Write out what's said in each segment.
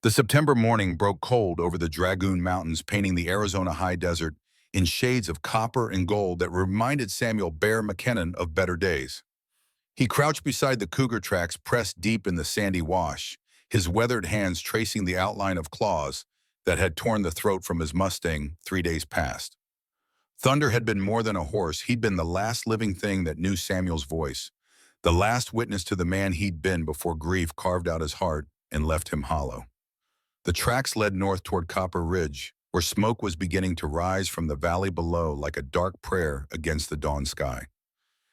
The September morning broke cold over the Dragoon Mountains, painting the Arizona high desert in shades of copper and gold that reminded Samuel Bear McKinnon of better days. He crouched beside the cougar tracks pressed deep in the sandy wash, his weathered hands tracing the outline of claws that had torn the throat from his Mustang 3 days past. Thunder had been more than a horse. He'd been the last living thing that knew Samuel's voice, the last witness to the man he'd been before grief carved out his heart and left him hollow. The tracks led north toward Copper Ridge, where smoke was beginning to rise from the valley below like a dark prayer against the dawn sky.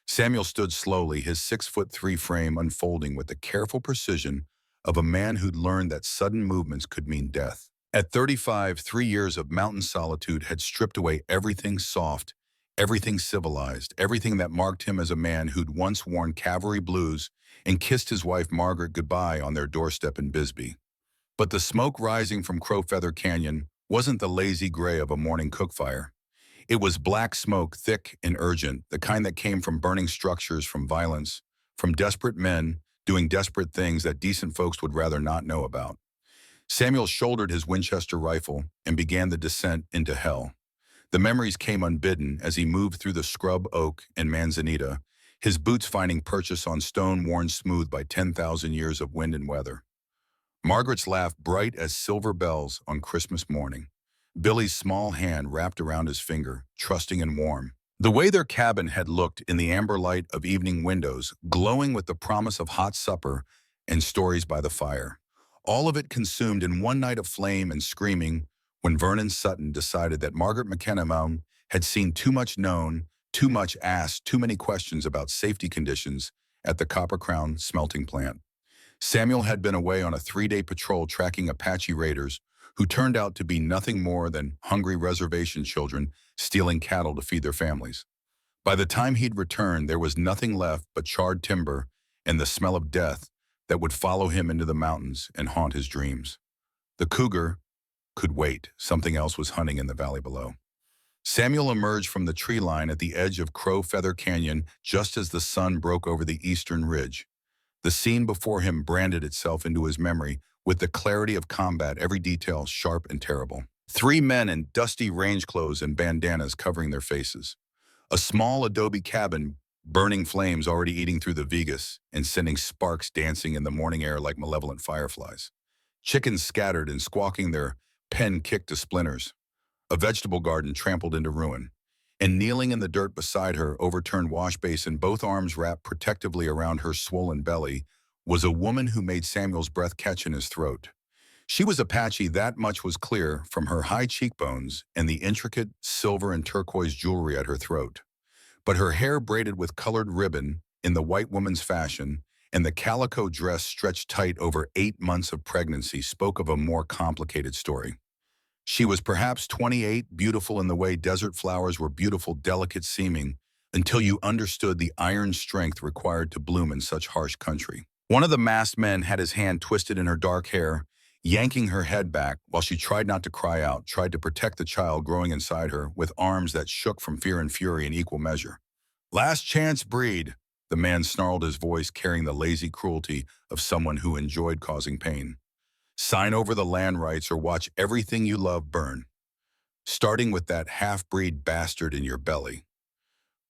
Samuel stood slowly, his 6'3" frame unfolding with the careful precision of a man who'd learned that sudden movements could mean death. At 35, 3 years of mountain solitude had stripped away everything soft, everything civilized, everything that marked him as a man who'd once worn cavalry blues and kissed his wife Margaret goodbye on their doorstep in Bisbee. But the smoke rising from Crow Feather Canyon wasn't the lazy gray of a morning cookfire. It was black smoke, thick and urgent, the kind that came from burning structures, from violence, from desperate men doing desperate things that decent folks would rather not know about. Samuel shouldered his Winchester rifle and began the descent into hell. The memories came unbidden as he moved through the scrub oak and manzanita, his boots finding purchase on stone worn smooth by 10,000 years of wind and weather. Margaret's laugh bright as silver bells on Christmas morning. Billy's small hand wrapped around his finger, trusting and warm. The way their cabin had looked in the amber light of evening windows, glowing with the promise of hot supper and stories by the fire. All of it consumed in one night of flame and screaming when Vernon Sutton decided that Margaret McKenna had seen too much known, too much asked, too many questions about safety conditions at the Copper Crown smelting plant. Samuel had been away on a 3-day patrol tracking Apache raiders who turned out to be nothing more than hungry reservation children stealing cattle to feed their families. By the time he'd returned, there was nothing left but charred timber and the smell of death that would follow him into the mountains and haunt his dreams. The cougar could wait. Something else was hunting in the valley below. Samuel emerged from the tree line at the edge of Crow Feather Canyon just as the sun broke over the eastern ridge. The scene before him branded itself into his memory with the clarity of combat, every detail sharp and terrible. 3 men in dusty range clothes and bandanas covering their faces. A small adobe cabin, burning flames already eating through the Vegas and sending sparks dancing in the morning air like malevolent fireflies. Chickens scattered and squawking, their pen kicked to splinters. A vegetable garden trampled into ruin. And kneeling in the dirt beside her overturned wash basin, both arms wrapped protectively around her swollen belly, was a woman who made Samuel's breath catch in his throat. She was Apache, that much was clear from her high cheekbones and the intricate silver and turquoise jewelry at her throat. But her hair braided with colored ribbon in the white woman's fashion, and the calico dress stretched tight over 8 months of pregnancy spoke of a more complicated story. She was perhaps 28, beautiful in the way desert flowers were beautiful, delicate seeming, until you understood the iron strength required to bloom in such harsh country. One of the masked men had his hand twisted in her dark hair, yanking her head back while she tried not to cry out, tried to protect the child growing inside her with arms that shook from fear and fury in equal measure. "Last chance breed," the man snarled, his voice carrying the lazy cruelty of someone who enjoyed causing pain. "Sign over the land rights or watch everything you love burn, starting with that half-breed bastard in your belly."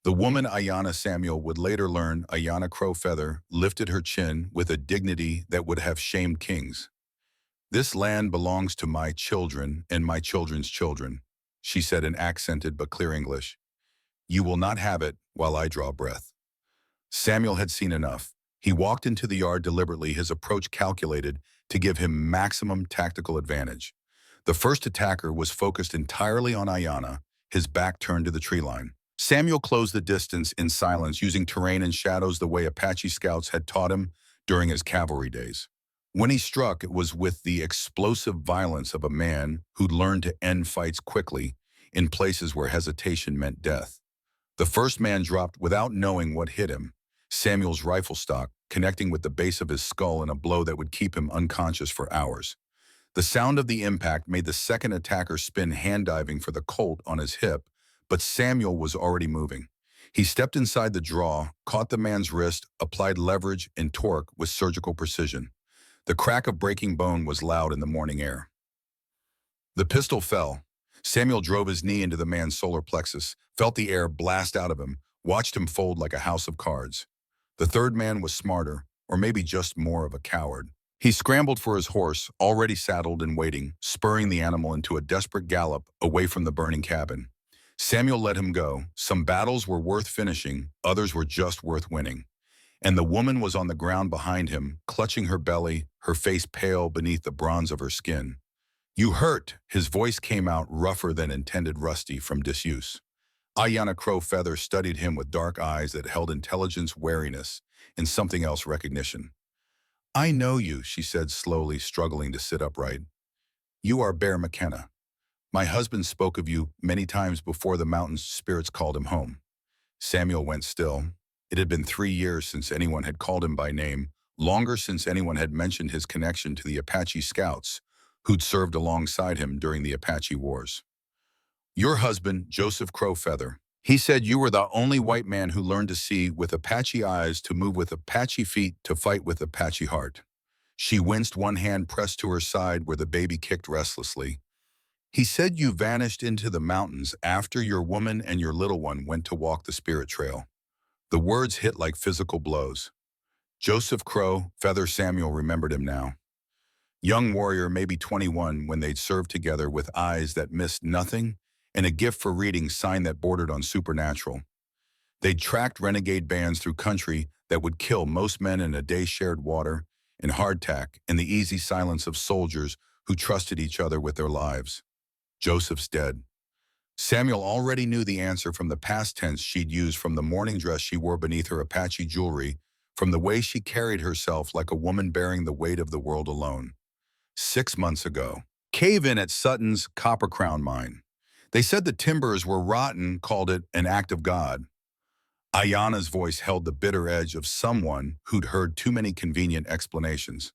The woman Ayanna Samuel would later learn, Ayanna Crowfeather, lifted her chin with a dignity that would have shamed kings. "This land belongs to my children and my children's children," she said in accented but clear English. "You will not have it while I draw breath." Samuel had seen enough. He walked into the yard deliberately, his approach calculated to give him maximum tactical advantage. The first attacker was focused entirely on Ayanna, his back turned to the tree line. Samuel closed the distance in silence, using terrain and shadows the way Apache scouts had taught him during his cavalry days. When he struck, it was with the explosive violence of a man who'd learned to end fights quickly in places where hesitation meant death. The first man dropped without knowing what hit him, Samuel's rifle stock, connecting with the base of his skull in a blow that would keep him unconscious for hours. The sound of the impact made the second attacker spin, hand-diving for the Colt on his hip, but Samuel was already moving. He stepped inside the draw, caught the man's wrist, applied leverage and torque with surgical precision. The crack of breaking bone was loud in the morning air. The pistol fell. Samuel drove his knee into the man's solar plexus, felt the air blast out of him, watched him fold like a house of cards. The third man was smarter, or maybe just more of a coward. He scrambled for his horse, already saddled and waiting, spurring the animal into a desperate gallop away from the burning cabin. Samuel let him go. Some battles were worth finishing, others were just worth winning. And the woman was on the ground behind him, clutching her belly, her face pale beneath the bronze of her skin. "You hurt," his voice came out rougher than intended, rusty from disuse. Ayanna Crow Feather studied him with dark eyes that held intelligence, wariness, and something else, recognition. "I know you," she said slowly, struggling to sit upright. "You are Bear McKenna. My husband spoke of you many times before the mountain's spirits called him home." Samuel went still. It had been 3 years since anyone had called him by name, longer since anyone had mentioned his connection to the Apache scouts, who'd served alongside him during the Apache Wars. "Your husband, Joseph Crow Feather. He said you were the only white man who learned to see with Apache eyes, to move with Apache feet, to fight with Apache heart." She winced, one hand pressed to her side where the baby kicked restlessly. "He said you vanished into the mountains after your woman and your little one went to walk the spirit trail." The words hit like physical blows. Joseph Crow Feather. Samuel remembered him now. Young warrior, maybe 21, when they'd served together, with eyes that missed nothing and a gift for reading sign that bordered on supernatural. They'd tracked renegade bands through country that would kill most men in a day, shared water and hardtack and the easy silence of soldiers who trusted each other with their lives. Joseph's dead. Samuel already knew the answer from the past tense she'd used, from the morning dress she wore beneath her Apache jewelry, from the way she carried herself like a woman bearing the weight of the world alone. 6 months ago. Cave-in at Sutton's Copper Crown mine. They said the timbers were rotten, called it an act of God. Ayanna's voice held the bitter edge of someone who'd heard too many convenient explanations.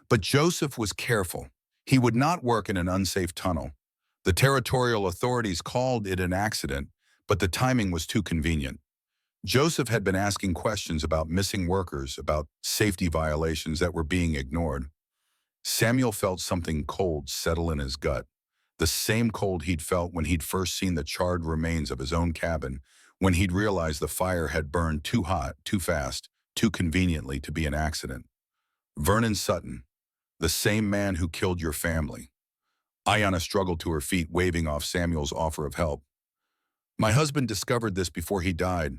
But Joseph was careful. He would not work in an unsafe tunnel. The territorial authorities called it an accident, but the timing was too convenient. Joseph had been asking questions about missing workers, about safety violations that were being ignored. Samuel felt something cold settle in his gut, the same cold he'd felt when he'd first seen the charred remains of his own cabin, when he'd realized the fire had burned too hot, too fast, too conveniently to be an accident. Vernon Sutton, the same man who killed your family. Ayanna struggled to her feet, waving off Samuel's offer of help. "My husband discovered this before he died.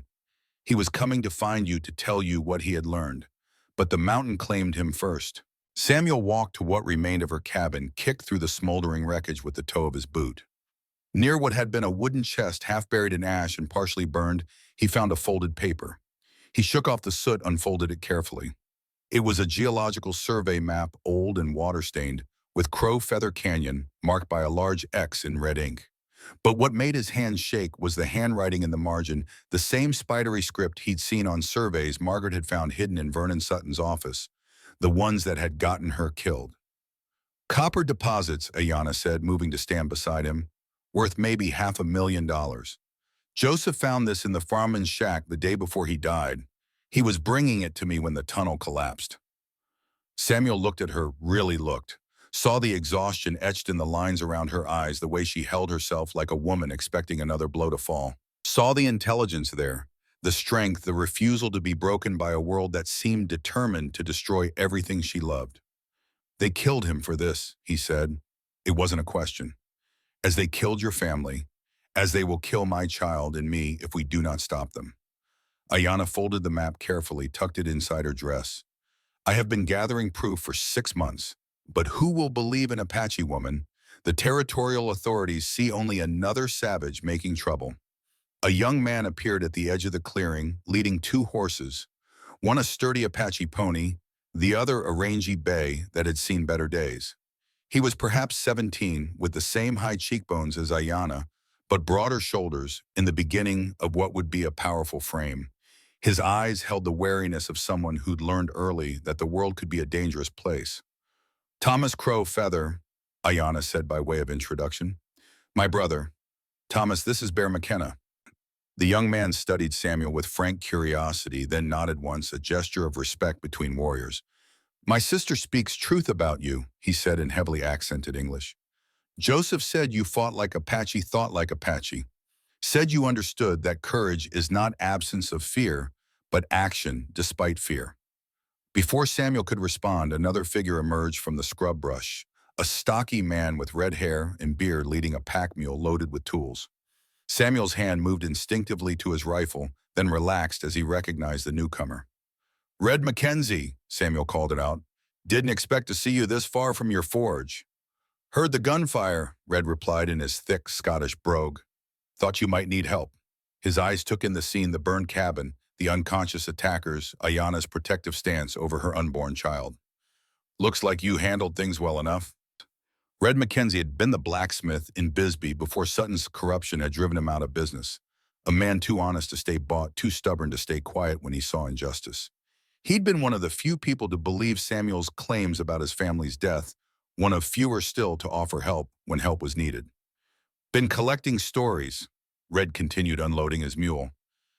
He was coming to find you to tell you what he had learned, but the mountain claimed him first." Samuel walked to what remained of her cabin, kicked through the smoldering wreckage with the toe of his boot. Near what had been a wooden chest, half buried in ash and partially burned, he found a folded paper. He shook off the soot, unfolded it carefully. It was a geological survey map, old and water-stained, with Crow Feather Canyon marked by a large X in red ink. But what made his hands shake was the handwriting in the margin, the same spidery script he'd seen on surveys Margaret had found hidden in Vernon Sutton's office, the ones that had gotten her killed. "Copper deposits," Ayanna said, moving to stand beside him, "worth maybe $500,000. Joseph found this in the farmman's shack the day before he died. He was bringing it to me when the tunnel collapsed." Samuel looked at her, really looked, saw the exhaustion etched in the lines around her eyes, the way she held herself like a woman expecting another blow to fall. Saw the intelligence there, the strength, the refusal to be broken by a world that seemed determined to destroy everything she loved. "They killed him for this," he said. "It wasn't a question. As they killed your family, as they will kill my child and me if we do not stop them." Ayanna folded the map carefully, tucked it inside her dress. "I have been gathering proof for 6 months, but who will believe an Apache woman? The territorial authorities see only another savage making trouble." A young man appeared at the edge of the clearing, leading 2 horses, one a sturdy Apache pony, the other a rangy bay that had seen better days. He was perhaps 17, with the same high cheekbones as Ayanna, but broader shoulders, in the beginning of what would be a powerful frame. His eyes held the wariness of someone who'd learned early that the world could be a dangerous place. "Thomas Crow Feather," Ayanna said by way of introduction. "My brother. Thomas, this is Bear McKenna." The young man studied Samuel with frank curiosity, then nodded once, a gesture of respect between warriors. My sister speaks truth about you, he said in heavily accented English. Joseph said you fought like Apache, thought like Apache. Said you understood that courage is not absence of fear, but action despite fear. Before Samuel could respond, another figure emerged from the scrub brush, a stocky man with red hair and beard leading a pack mule loaded with tools. Samuel's hand moved instinctively to his rifle, then relaxed as he recognized the newcomer. Red Mackenzie, Samuel called it out. Didn't expect to see you this far from your forge. Heard the gunfire, Red replied in his thick Scottish brogue. Thought you might need help. His eyes took in the scene, the burned cabin, the unconscious attackers, Ayana's protective stance over her unborn child. Looks like you handled things well enough. Red Mackenzie had been the blacksmith in Bisbee before Sutton's corruption had driven him out of business. A man too honest to stay bought, too stubborn to stay quiet when he saw injustice. He'd been one of the few people to believe Samuel's claims about his family's death, one of fewer still to offer help when help was needed. Been collecting stories, Red continued unloading his mule,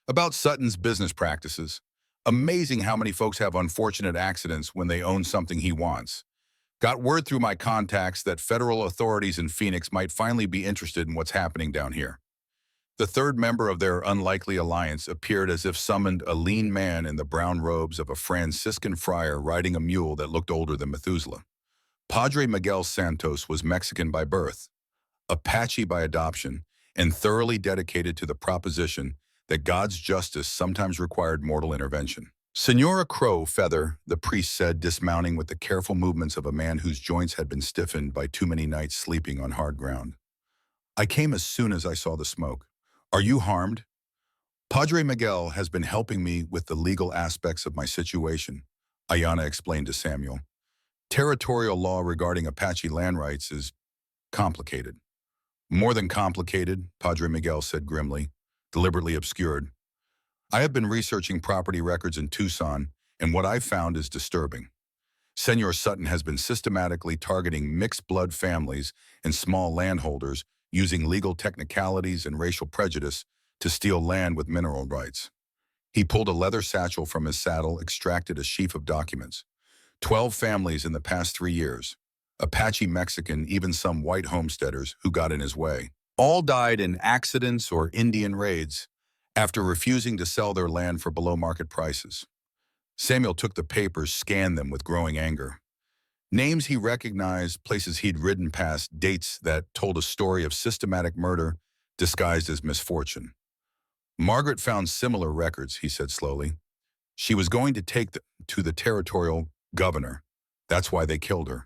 about Sutton's business practices. Amazing how many folks have unfortunate accidents when they own something he wants. Got word through my contacts that federal authorities in Phoenix might finally be interested in what's happening down here. The third member of their unlikely alliance appeared as if summoned, a lean man in the brown robes of a Franciscan friar riding a mule that looked older than Methuselah. Padre Miguel Santos was Mexican by birth, Apache by adoption, and thoroughly dedicated to the proposition that God's justice sometimes required mortal intervention. Senora Crow Feather, the priest said, dismounting with the careful movements of a man whose joints had been stiffened by too many nights sleeping on hard ground. I came as soon as I saw the smoke. Are you harmed? Padre Miguel has been helping me with the legal aspects of my situation, Ayana explained to Samuel. Territorial law regarding Apache land rights is complicated. More than complicated, Padre Miguel said grimly, deliberately obscured. I have been researching property records in Tucson, and what I've found is disturbing. Senor Sutton has been systematically targeting mixed-blood families and small landholders using legal technicalities and racial prejudice to steal land with mineral rights. He pulled a leather satchel from his saddle, extracted a sheaf of documents. 12 families in the past 3 years. Apache Mexican, even some white homesteaders who got in his way. All died in accidents or Indian raids after refusing to sell their land for below-market prices. Samuel took the papers, scanned them with growing anger. Names he recognized, places he'd ridden past, dates that told a story of systematic murder disguised as misfortune. Margaret found similar records, he said slowly. She was going to take them to the territorial governor. That's why they killed her.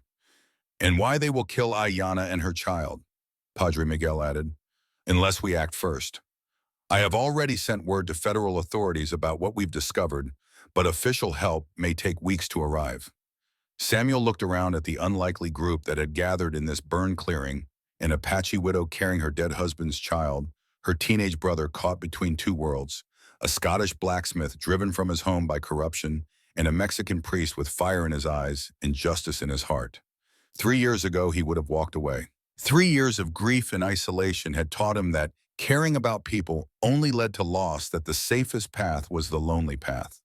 And why they will kill Ayana and her child, Padre Miguel added, unless we act first. I have already sent word to federal authorities about what we've discovered, but official help may take weeks to arrive. Samuel looked around at the unlikely group that had gathered in this burned clearing, an Apache widow carrying her dead husband's child, her teenage brother caught between two worlds, a Scottish blacksmith driven from his home by corruption, and a Mexican priest with fire in his eyes and justice in his heart. 3 years ago, he would have walked away. 3 years of grief and isolation had taught him that caring about people only led to loss, that the safest path was the lonely path.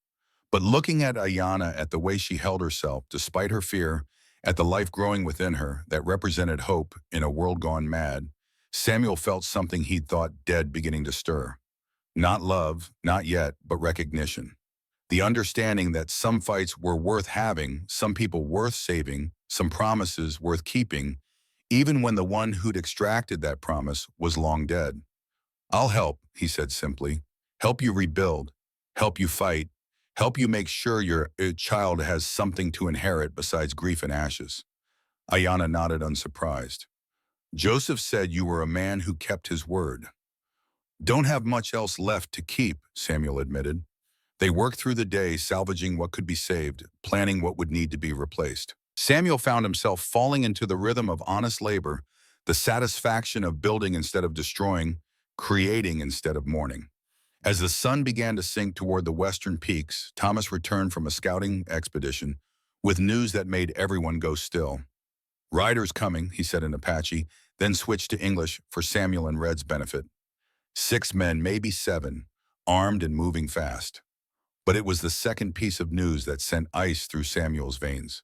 But looking at Ayana, at the way she held herself, despite her fear, at the life growing within her that represented hope in a world gone mad, Samuel felt something he'd thought dead beginning to stir. Not love, not yet, but recognition. The understanding that some fights were worth having, some people worth saving, some promises worth keeping, even when the one who'd extracted that promise was long dead. I'll help, he said simply. Help you rebuild, help you fight, help you make sure your child has something to inherit besides grief and ashes. Ayana nodded unsurprised. Joseph said you were a man who kept his word. Don't have much else left to keep, Samuel admitted. They worked through the day, salvaging what could be saved, planning what would need to be replaced. Samuel found himself falling into the rhythm of honest labor, the satisfaction of building instead of destroying, creating instead of mourning. As the sun began to sink toward the western peaks, Thomas returned from a scouting expedition with news that made everyone go still. Riders coming, he said in Apache, then switched to English for Samuel and Red's benefit. 6 men, maybe 7, armed and moving fast. But it was the second piece of news that sent ice through Samuel's veins.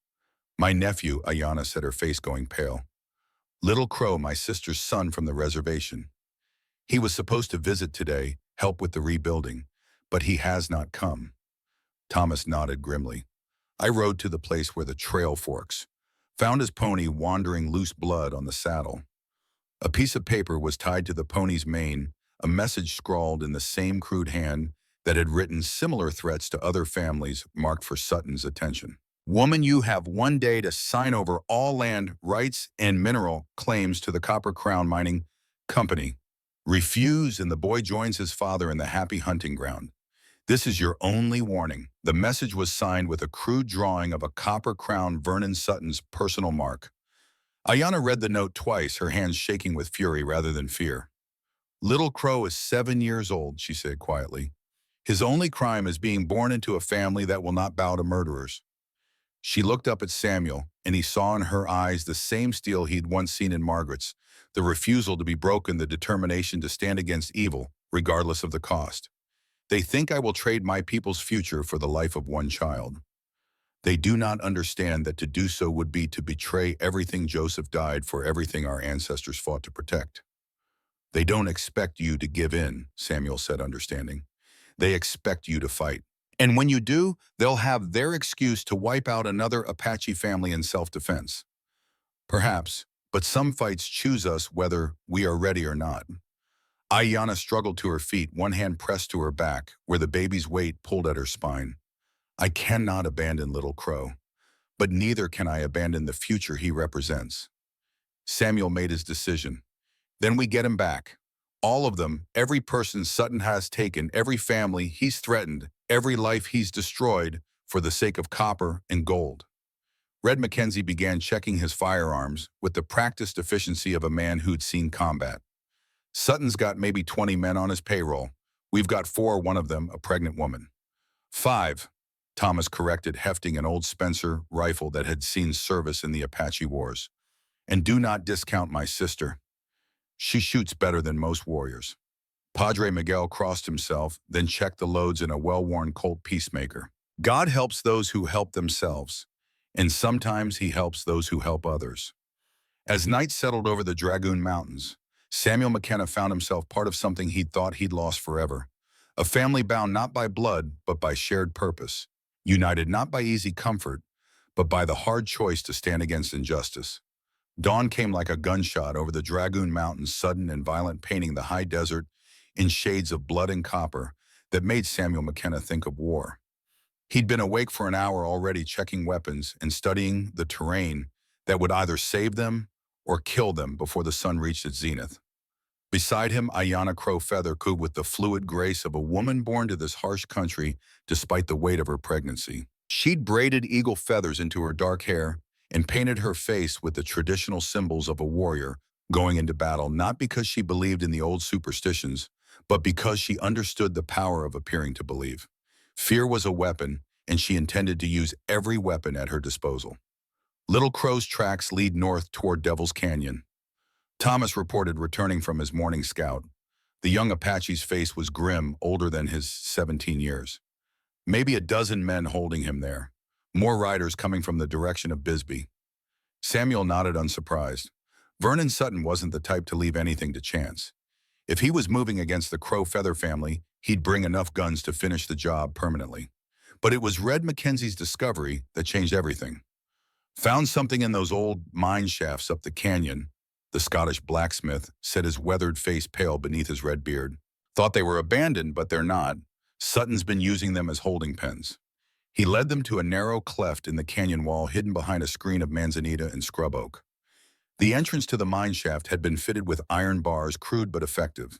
My nephew, Ayana said, her face going pale. Little Crow, my sister's son from the reservation. He was supposed to visit today, help with the rebuilding, but he has not come. Thomas nodded grimly. I rode to the place where the trail forks, found his pony wandering loose blood on the saddle. A piece of paper was tied to the pony's mane, a message scrawled in the same crude hand that had written similar threats to other families marked for Sutton's attention. Woman, you have 1 day to sign over all land rights and mineral claims to the Copper Crown Mining Company. Refuse and the boy joins his father in the happy hunting ground. This is your only warning. The message was signed with a crude drawing of a Copper Crown Vernon Sutton's personal mark. Ayana read the note twice, her hands shaking with fury rather than fear. Little Crow is 7 years old, she said quietly. His only crime is being born into a family that will not bow to murderers. She looked up at Samuel, and he saw in her eyes the same steel he'd once seen in Margaret's, the refusal to be broken, the determination to stand against evil, regardless of the cost. They think I will trade my people's future for the life of one child. They do not understand that to do so would be to betray everything Joseph died for, everything our ancestors fought to protect. They don't expect you to give in, Samuel said, understanding. They expect you to fight. And when you do, they'll have their excuse to wipe out another Apache family in self-defense. Perhaps, but some fights choose us whether we are ready or not. Ayana struggled to her feet, one hand pressed to her back, where the baby's weight pulled at her spine. I cannot abandon Little Crow, but neither can I abandon the future he represents. Samuel made his decision. Then we get him back. All of them, every person Sutton has taken, every family he's threatened, every life he's destroyed for the sake of copper and gold. Red Mackenzie began checking his firearms with the practiced efficiency of a man who'd seen combat. Sutton's got maybe 20 men on his payroll. We've got 4, one of them a pregnant woman. 5, Thomas corrected, hefting an old Spencer rifle that had seen service in the Apache Wars. And do not discount my sister. She shoots better than most warriors. Padre Miguel crossed himself, then checked the loads in a well-worn Colt Peacemaker. God helps those who help themselves, and sometimes he helps those who help others. As night settled over the Dragoon Mountains, Samuel McKenna found himself part of something he'd thought he'd lost forever. A family bound not by blood, but by shared purpose. United not by easy comfort, but by the hard choice to stand against injustice. Dawn came like a gunshot over the Dragoon Mountains, sudden and violent, painting the high desert in shades of blood and copper that made Samuel McKenna think of war. He'd been awake for an hour already, checking weapons and studying the terrain that would either save them or kill them before the sun reached its zenith. Beside him, Ayana Crow Feather cooed with the fluid grace of a woman born to this harsh country despite the weight of her pregnancy. She'd braided eagle feathers into her dark hair and painted her face with the traditional symbols of a warrior going into battle, not because she believed in the old superstitions, but because she understood the power of appearing to believe. Fear was a weapon, and she intended to use every weapon at her disposal. Little Crow's tracks lead north toward Devil's Canyon. Thomas reported returning from his morning scout. The young Apache's face was grim, older than his 17 years. Maybe a dozen men holding him there. More riders coming from the direction of Bisbee. Samuel nodded unsurprised. Vernon Sutton wasn't the type to leave anything to chance. If he was moving against the Crow Feather family, he'd bring enough guns to finish the job permanently. But it was Red Mackenzie's discovery that changed everything. Found something in those old mine shafts up the canyon, the Scottish blacksmith said, his weathered face pale beneath his red beard. Thought they were abandoned, but they're not. Sutton's been using them as holding pens. He led them to a narrow cleft in the canyon wall hidden behind a screen of manzanita and scrub oak. The entrance to the mine shaft had been fitted with iron bars, crude but effective.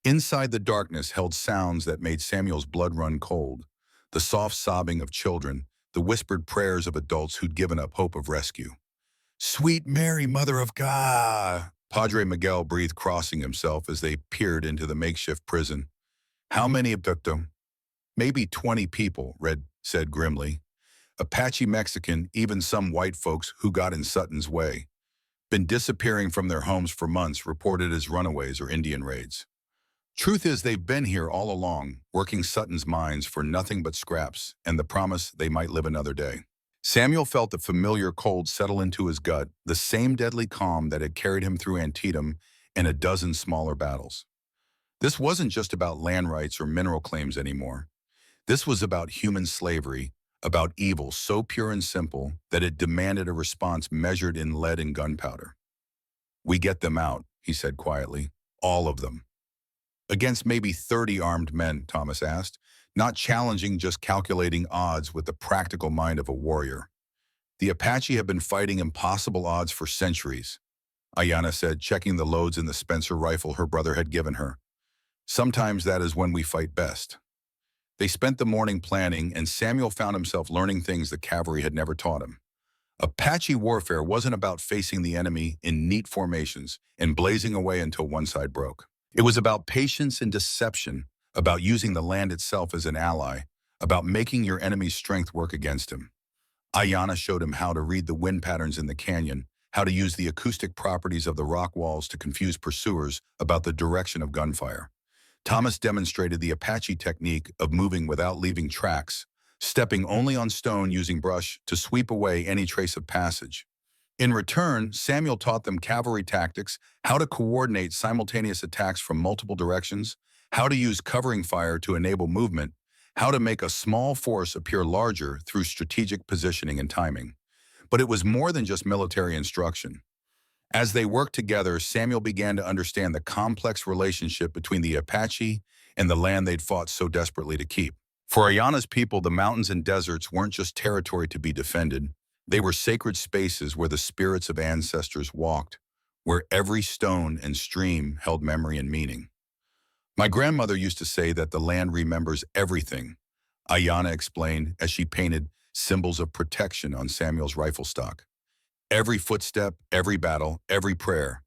Inside, the darkness held sounds that made Samuel's blood run cold. The soft sobbing of children, the whispered prayers of adults who'd given up hope of rescue. Sweet Mary, Mother of God, Padre Miguel breathed, crossing himself as they peered into the makeshift prison. How many of them? Maybe 20 people, Red said grimly. Apache, Mexican, even some white folks who got in Sutton's way. Been disappearing from their homes for months, reported as runaways or Indian raids. Truth is, they've been here all along, working Sutton's mines for nothing but scraps and the promise they might live another day. Samuel felt the familiar cold settle into his gut, the same deadly calm that had carried him through Antietam and a dozen smaller battles. This wasn't just about land rights or mineral claims anymore. This was about human slavery, about evil so pure and simple that it demanded a response measured in lead and gunpowder. "We get them out," he said quietly. "All of them." "Against maybe 30 armed men," Thomas asked, not challenging, just calculating odds with the practical mind of a warrior. "The Apache have been fighting impossible odds for centuries," Ayanna said, checking the loads in the Spencer rifle her brother had given her. "Sometimes that is when we fight best." They spent the morning planning, and Samuel found himself learning things the cavalry had never taught him. Apache warfare wasn't about facing the enemy in neat formations and blazing away until one side broke. It was about patience and deception, about using the land itself as an ally, about making your enemy's strength work against him. Ayanna showed him how to read the wind patterns in the canyon, how to use the acoustic properties of the rock walls to confuse pursuers about the direction of gunfire. Thomas demonstrated the Apache technique of moving without leaving tracks, stepping only on stone using brush to sweep away any trace of passage. In return, Samuel taught them cavalry tactics, how to coordinate simultaneous attacks from multiple directions, how to use covering fire to enable movement, how to make a small force appear larger through strategic positioning and timing. But it was more than just military instruction. As they worked together, Samuel began to understand the complex relationship between the Apache and the land they'd fought so desperately to keep. For Ayanna's people, the mountains and deserts weren't just territory to be defended. They were sacred spaces where the spirits of ancestors walked, where every stone and stream held memory and meaning. "My grandmother used to say that the land remembers everything," Ayanna explained as she painted symbols of protection on Samuel's rifle stock. "Every footstep, every battle, every prayer.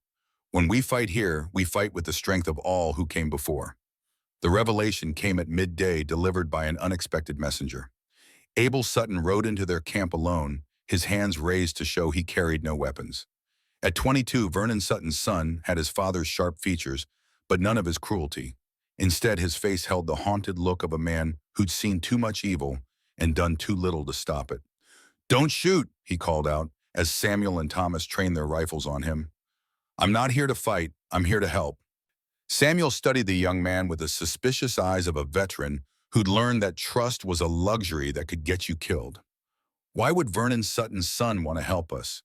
When we fight here, we fight with the strength of all who came before." The revelation came at midday, delivered by an unexpected messenger. Abel Sutton rode into their camp alone, his hands raised to show he carried no weapons. At 22, Vernon Sutton's son had his father's sharp features, but none of his cruelty. Instead, his face held the haunted look of a man who'd seen too much evil and done too little to stop it. "Don't shoot," he called out, as Samuel and Thomas trained their rifles on him. "I'm not here to fight, I'm here to help." Samuel studied the young man with the suspicious eyes of a veteran who'd learned that trust was a luxury that could get you killed. "Why would Vernon Sutton's son want to help us?"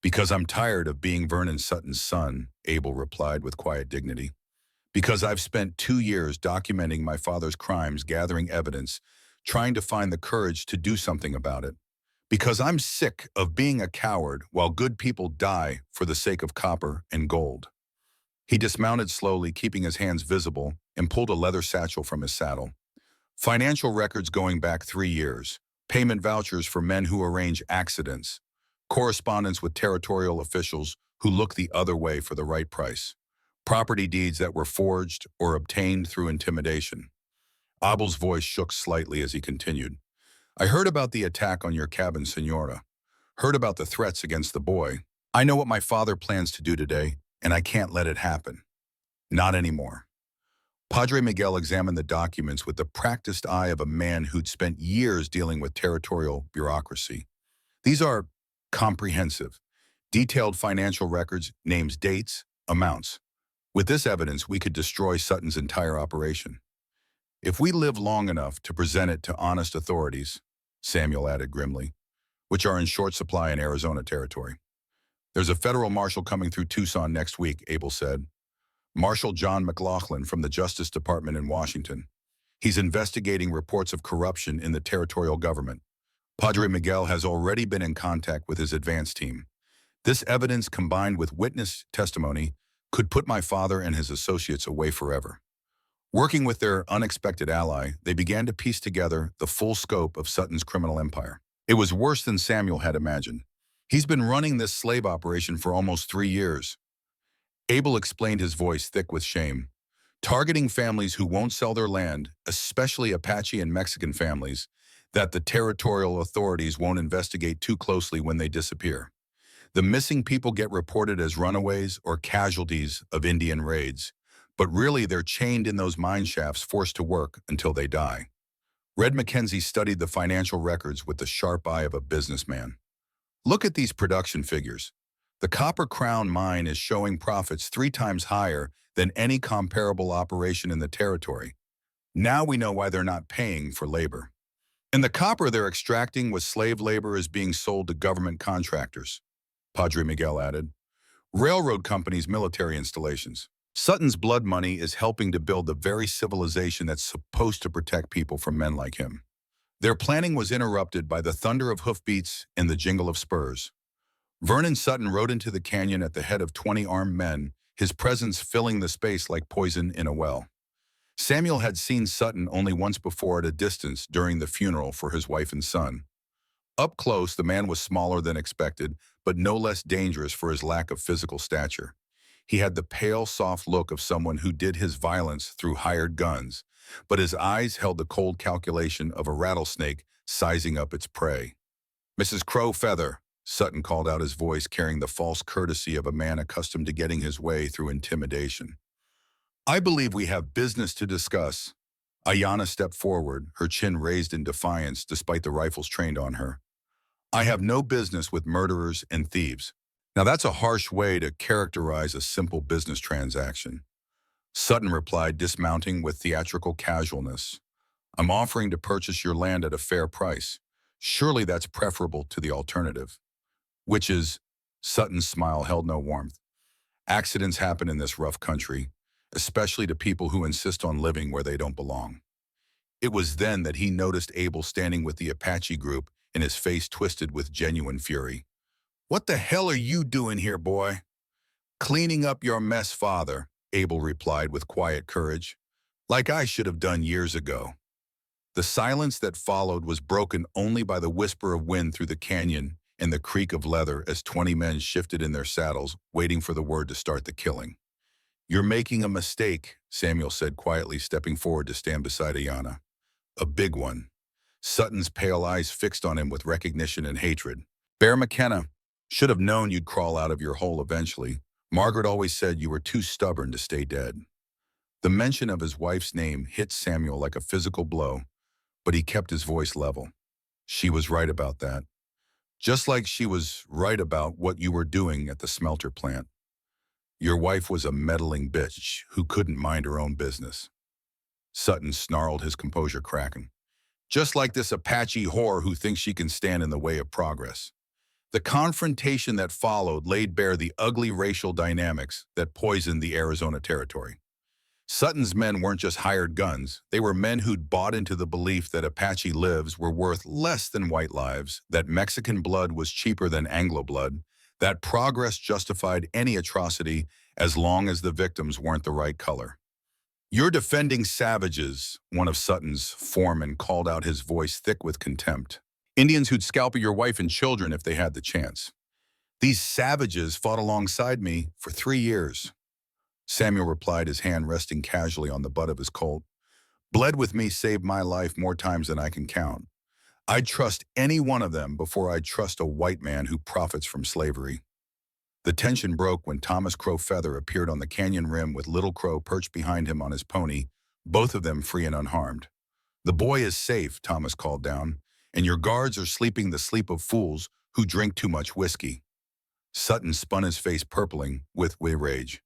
"Because I'm tired of being Vernon Sutton's son," Abel replied with quiet dignity. "Because I've spent 2 years documenting my father's crimes, gathering evidence, trying to find the courage to do something about it. Because I'm sick of being a coward while good people die for the sake of copper and gold." He dismounted slowly, keeping his hands visible, and pulled a leather satchel from his saddle. Financial records going back 3 years, payment vouchers for men who arrange accidents, correspondence with territorial officials who look the other way for the right price, property deeds that were forged or obtained through intimidation. Abel's voice shook slightly as he continued. "I heard about the attack on your cabin, Senora. Heard about the threats against the boy. I know what my father plans to do today, and I can't let it happen. Not anymore." Padre Miguel examined the documents with the practiced eye of a man who'd spent years dealing with territorial bureaucracy. "These are comprehensive, detailed financial records, names, dates, amounts. With this evidence, we could destroy Sutton's entire operation. If we live long enough to present it to honest authorities," Samuel added grimly, "which are in short supply in Arizona territory." "There's a federal marshal coming through Tucson next week," Abel said. "Marshal John McLaughlin from the Justice Department in Washington. He's investigating reports of corruption in the territorial government. Padre Miguel has already been in contact with his advance team. This evidence, combined with witness testimony, could put my father and his associates away forever." Working with their unexpected ally, they began to piece together the full scope of Sutton's criminal empire. It was worse than Samuel had imagined. "He's been running this slave operation for almost 3 years. Abel explained, his voice thick with shame. "Targeting families who won't sell their land, especially Apache and Mexican families, that the territorial authorities won't investigate too closely when they disappear. The missing people get reported as runaways or casualties of Indian raids, but really they're chained in those mine shafts, forced to work until they die. Red Mackenzie studied the financial records with the sharp eye of a businessman. Look at these production figures. The Copper Crown mine is showing profits 3 times higher than any comparable operation in the territory. Now we know why they're not paying for labor. And the copper they're extracting with slave labor is being sold to government contractors, Padre Miguel added. Railroad companies, military installations. Sutton's blood money is helping to build the very civilization that's supposed to protect people from men like him. Their planning was interrupted by the thunder of hoofbeats and the jingle of spurs. Vernon Sutton rode into the canyon at the head of 20 armed men, his presence filling the space like poison in a well. Samuel had seen Sutton only once before at a distance during the funeral for his wife and son. Up close, the man was smaller than expected, but no less dangerous for his lack of physical stature. He had the pale, soft look of someone who did his violence through hired guns, but his eyes held the cold calculation of a rattlesnake sizing up its prey. "Mrs. Crow Feather," Sutton called out, his voice carrying the false courtesy of a man accustomed to getting his way through intimidation. "I believe we have business to discuss." Ayanna stepped forward, her chin raised in defiance despite the rifles trained on her. "I have no business with murderers and thieves." Now that's a harsh way to characterize a simple business transaction. Sutton replied, dismounting with theatrical casualness. "I'm offering to purchase your land at a fair price. Surely that's preferable to the alternative." Which is, Sutton's smile held no warmth. Accidents happen in this rough country, especially to people who insist on living where they don't belong. It was then that he noticed Abel standing with the Apache group and his face twisted with genuine fury. "What the hell are you doing here, boy?" "Cleaning up your mess, father," Abel replied with quiet courage. "Like I should have done years ago." The silence that followed was broken only by the whisper of wind through the canyon and the creak of leather as 20 men shifted in their saddles, waiting for the word to start the killing. "You're making a mistake," Samuel said quietly, stepping forward to stand beside Ayanna. "A big one." Sutton's pale eyes fixed on him with recognition and hatred. "Bear McKenna, should have known you'd crawl out of your hole eventually. Margaret always said you were too stubborn to stay dead." The mention of his wife's name hit Samuel like a physical blow, but he kept his voice level. "She was right about that. Just like she was right about what you were doing at the smelter plant. Your wife was a meddling bitch who couldn't mind her own business." Sutton snarled, his composure cracking. "Just like this Apache whore who thinks she can stand in the way of progress." The confrontation that followed laid bare the ugly racial dynamics that poisoned the Arizona territory. Sutton's men weren't just hired guns. They were men who'd bought into the belief that Apache lives were worth less than white lives, that Mexican blood was cheaper than Anglo blood, that progress justified any atrocity as long as the victims weren't the right color. "You're defending savages," one of Sutton's foremen called out, his voice thick with contempt. "Indians who'd scalp your wife and children if they had the chance. These savages fought alongside me for 3 years. Samuel replied, his hand resting casually on the butt of his Colt. "Bled with me, saved my life more times than I can count. I'd trust any one of them before I'd trust a white man who profits from slavery." The tension broke when Thomas Crow Feather appeared on the canyon rim with Little Crow perched behind him on his pony, both of them free and unharmed. "The boy is safe," Thomas called down, "and your guards are sleeping the sleep of fools who drink too much whiskey." Sutton spun, his face purpling with rage.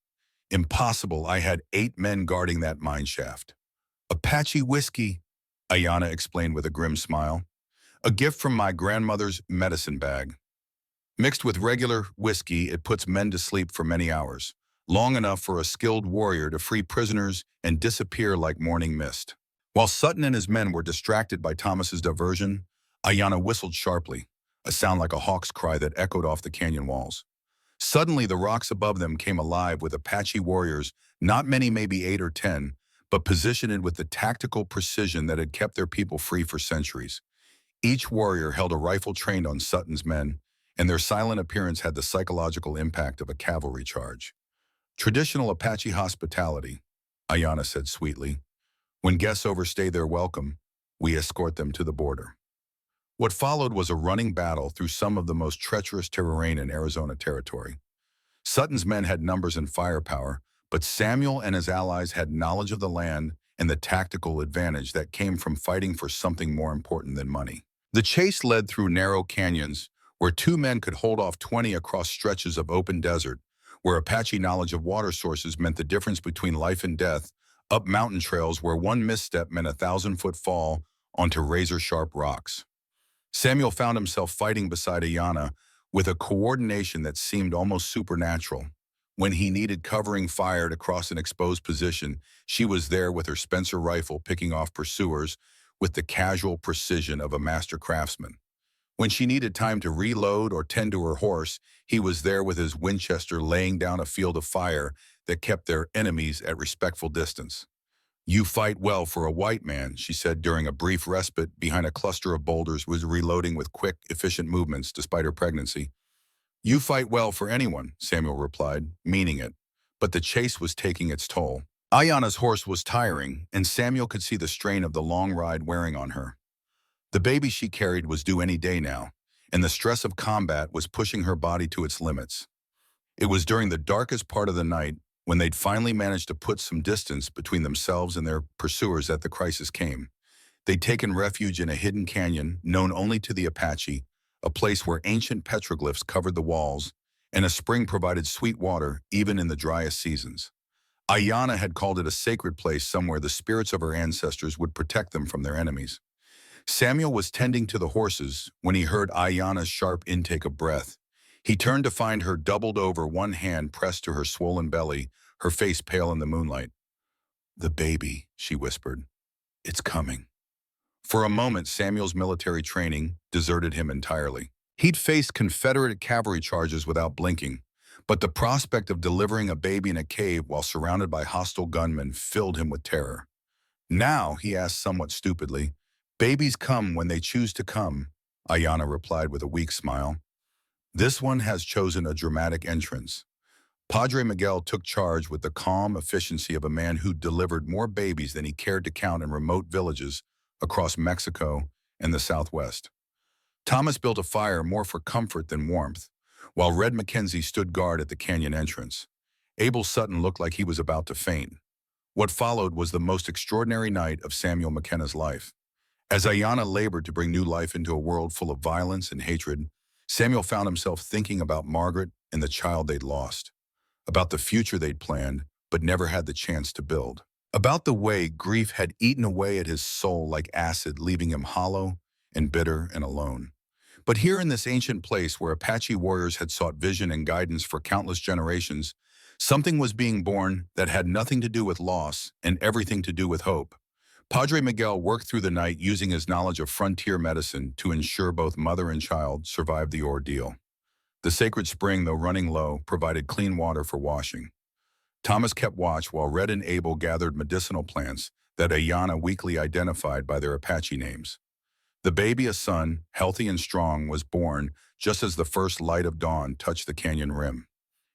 "Impossible. I had 8 men guarding that mine shaft." "Apache whiskey," Ayanna explained with a grim smile. "A gift from my grandmother's medicine bag. Mixed with regular whiskey, it puts men to sleep for many hours, long enough for a skilled warrior to free prisoners and disappear like morning mist." While Sutton and his men were distracted by Thomas's diversion, Ayanna whistled sharply, a sound like a hawk's cry that echoed off the canyon walls. Suddenly, the rocks above them came alive with Apache warriors, not many, maybe 8 or 10, but positioned with the tactical precision that had kept their people free for centuries. Each warrior held a rifle trained on Sutton's men, and their silent appearance had the psychological impact of a cavalry charge. "Traditional Apache hospitality," Ayanna said sweetly. "When guests overstay their welcome, we escort them to the border." What followed was a running battle through some of the most treacherous terrain in Arizona territory. Sutton's men had numbers and firepower, but Samuel and his allies had knowledge of the land and the tactical advantage that came from fighting for something more important than money. The chase led through narrow canyons, where two men could hold off 20 across stretches of open desert, where Apache knowledge of water sources meant the difference between life and death, up mountain trails where one misstep meant a 1,000-foot fall onto razor-sharp rocks. Samuel found himself fighting beside Ayana with a coordination that seemed almost supernatural. When he needed covering fire to cross an exposed position, she was there with her Spencer rifle picking off pursuers with the casual precision of a master craftsman. When she needed time to reload or tend to her horse, he was there with his Winchester laying down a field of fire that kept their enemies at respectful distance. "You fight well for a white man," she said during a brief respite behind a cluster of boulders, was reloading with quick, efficient movements despite her pregnancy. "You fight well for anyone," Samuel replied, meaning it. But the chase was taking its toll. Ayana's horse was tiring, and Samuel could see the strain of the long ride wearing on her. The baby she carried was due any day now, and the stress of combat was pushing her body to its limits. It was during the darkest part of the night, when they'd finally managed to put some distance between themselves and their pursuers, that the crisis came. They'd taken refuge in a hidden canyon known only to the Apache, a place where ancient petroglyphs covered the walls, and a spring provided sweet water even in the driest seasons. Ayana had called it a sacred place, somewhere the spirits of her ancestors would protect them from their enemies. Samuel was tending to the horses when he heard Ayana's sharp intake of breath. He turned to find her doubled over, one hand pressed to her swollen belly, her face pale in the moonlight. "The baby," she whispered. "It's coming." For a moment, Samuel's military training deserted him entirely. He'd faced Confederate cavalry charges without blinking, but the prospect of delivering a baby in a cave while surrounded by hostile gunmen filled him with terror. "Now," he asked somewhat stupidly, "babies come when they choose to come," Ayana replied with a weak smile. "This one has chosen a dramatic entrance." Padre Miguel took charge with the calm efficiency of a man who delivered more babies than he cared to count in remote villages across Mexico and the Southwest. Thomas built a fire more for comfort than warmth, while Red Mackenzie stood guard at the canyon entrance. Abel Sutton looked like he was about to faint. What followed was the most extraordinary night of Samuel McKenna's life. As Ayana labored to bring new life into a world full of violence and hatred, Samuel found himself thinking about Margaret and the child they'd lost, about the future they'd planned but never had the chance to build, about the way grief had eaten away at his soul like acid, leaving him hollow and bitter and alone. But here in this ancient place where Apache warriors had sought vision and guidance for countless generations, something was being born that had nothing to do with loss and everything to do with hope. Padre Miguel worked through the night using his knowledge of frontier medicine to ensure both mother and child survived the ordeal. The sacred spring, though running low, provided clean water for washing. Thomas kept watch while Red and Abel gathered medicinal plants that Ayana weakly identified by their Apache names. The baby, a son, healthy and strong, was born just as the first light of dawn touched the canyon rim.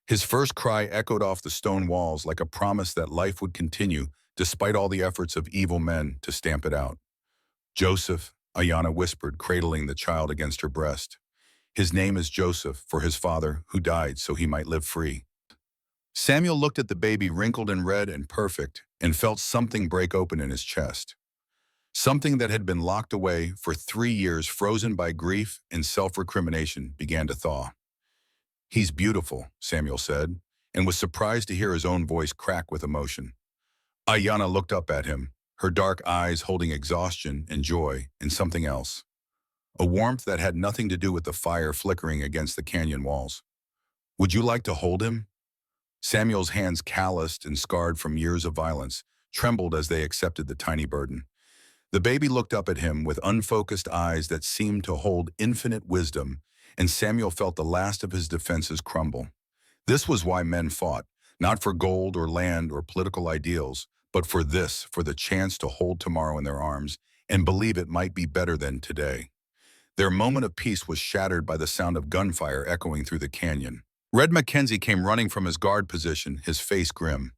His first cry echoed off the stone walls like a promise that life would continue despite all the efforts of evil men to stamp it out. "Joseph," Ayana whispered, cradling the child against her breast. "His name is Joseph, for his father, who died so he might live free." Samuel looked at the baby, wrinkled and red and perfect, and felt something break open in his chest. Something that had been locked away for 3 years, frozen by grief and self-recrimination, began to thaw. "He's beautiful," Samuel said, and was surprised to hear his own voice crack with emotion. Ayana looked up at him, her dark eyes holding exhaustion and joy and something else, a warmth that had nothing to do with the fire flickering against the canyon walls. "Would you like to hold him?" Samuel's hands, calloused and scarred from years of violence, trembled as they accepted the tiny burden. The baby looked up at him with unfocused eyes that seemed to hold infinite wisdom, and Samuel felt the last of his defenses crumble. This was why men fought, not for gold or land or political ideals, but for this, for the chance to hold tomorrow in their arms and believe it might be better than today. Their moment of peace was shattered by the sound of gunfire echoing through the canyon. Red Mackenzie came running from his guard position, his face grim.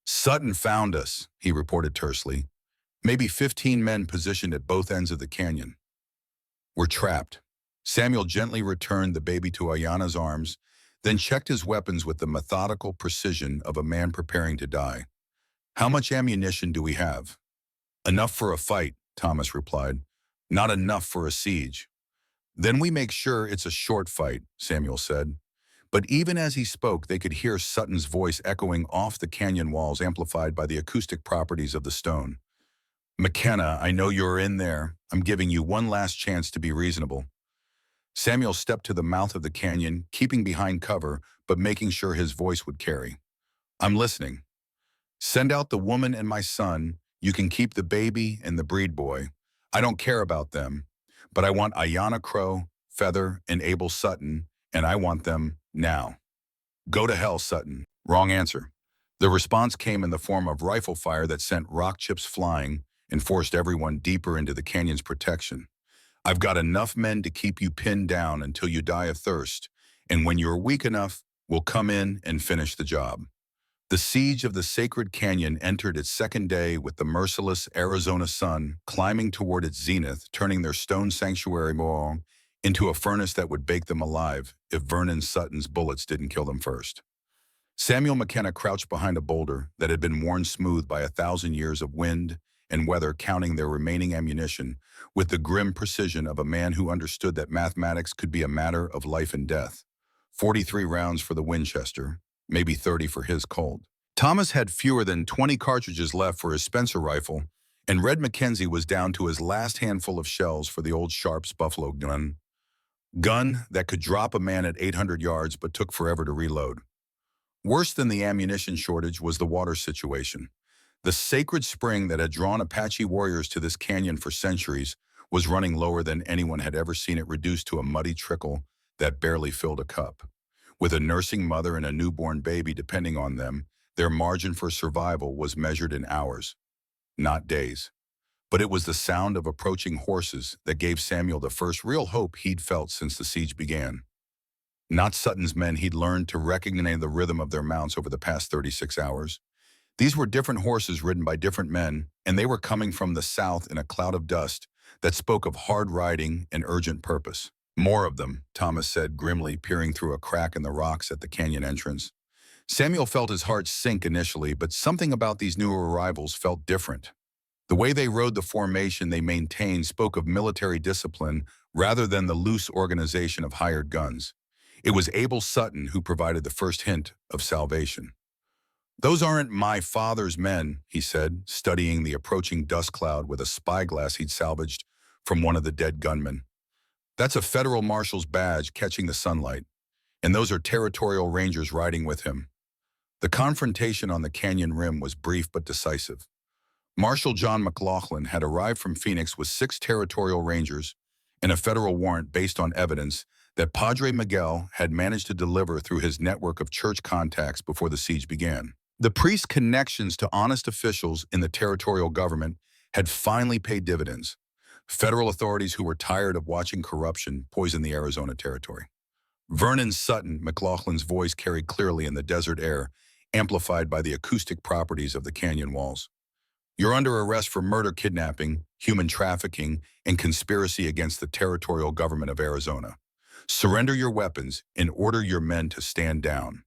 "Sutton found us," he reported tersely. "Maybe 15 men positioned at both ends of the canyon. We're trapped." Samuel gently returned the baby to Ayana's arms, then checked his weapons with the methodical precision of a man preparing to die. "How much ammunition do we have?" Enough for a fight, Thomas replied. Not enough for a siege. Then we make sure it's a short fight, Samuel said. But even as he spoke, they could hear Sutton's voice echoing off the canyon walls, amplified by the acoustic properties of the stone. McKenna, I know you're in there. I'm giving you one last chance to be reasonable. Samuel stepped to the mouth of the canyon, keeping behind cover, but making sure his voice would carry. I'm listening. Send out the woman and my son. You can keep the baby and the breed boy. I don't care about them, but I want Ayanna Crow, Feather, and Abel Sutton, and I want them now. Go to hell, Sutton. Wrong answer. The response came in the form of rifle fire that sent rock chips flying and forced everyone deeper into the canyon's protection. I've got enough men to keep you pinned down until you die of thirst, and when you're weak enough, we'll come in and finish the job. The siege of the sacred canyon entered its second day with the merciless Arizona sun climbing toward its zenith, turning their stone sanctuary into a furnace that would bake them alive if Vernon Sutton's bullets didn't kill them first. Samuel McKenna crouched behind a boulder that had been worn smooth by 1,000 years of wind and weather, counting their remaining ammunition with the grim precision of a man who understood that mathematics could be a matter of life and death. 43 rounds for the Winchester, maybe 30 for his Colt. Thomas had fewer than 20 cartridges left for his Spencer rifle, and Red Mackenzie was down to his last handful of shells for the old Sharps Buffalo gun. Gun that could drop a man at 800 yards but took forever to reload. Worse than the ammunition shortage was the water situation. The sacred spring that had drawn Apache warriors to this canyon for centuries was running lower than anyone had ever seen it, reduced to a muddy trickle that barely filled a cup. With a nursing mother and a newborn baby depending on them, their margin for survival was measured in hours, not days. But it was the sound of approaching horses that gave Samuel the first real hope he'd felt since the siege began. Not Sutton's men. He'd learned to recognize the rhythm of their mounts over the past 36 hours. These were different horses ridden by different men, and they were coming from the south in a cloud of dust that spoke of hard riding and urgent purpose. More of them, Thomas said grimly, peering through a crack in the rocks at the canyon entrance. Samuel felt his heart sink initially, but something about these newer arrivals felt different. The way they rode, the formation they maintained, spoke of military discipline rather than the loose organization of hired guns. It was Abel Sutton who provided the first hint of salvation. Those aren't my father's men, he said, studying the approaching dust cloud with a spyglass he'd salvaged from one of the dead gunmen. That's a federal marshal's badge catching the sunlight, and those are territorial rangers riding with him. The confrontation on the canyon rim was brief but decisive. Marshal John McLaughlin had arrived from Phoenix with 6 territorial rangers and a federal warrant based on evidence that Padre Miguel had managed to deliver through his network of church contacts before the siege began. The priest's connections to honest officials in the territorial government had finally paid dividends. Federal authorities who were tired of watching corruption poison the Arizona territory. Vernon Sutton, McLaughlin's voice carried clearly in the desert air, amplified by the acoustic properties of the canyon walls. You're under arrest for murder, kidnapping, human trafficking, and conspiracy against the territorial government of Arizona. Surrender your weapons and order your men to stand down.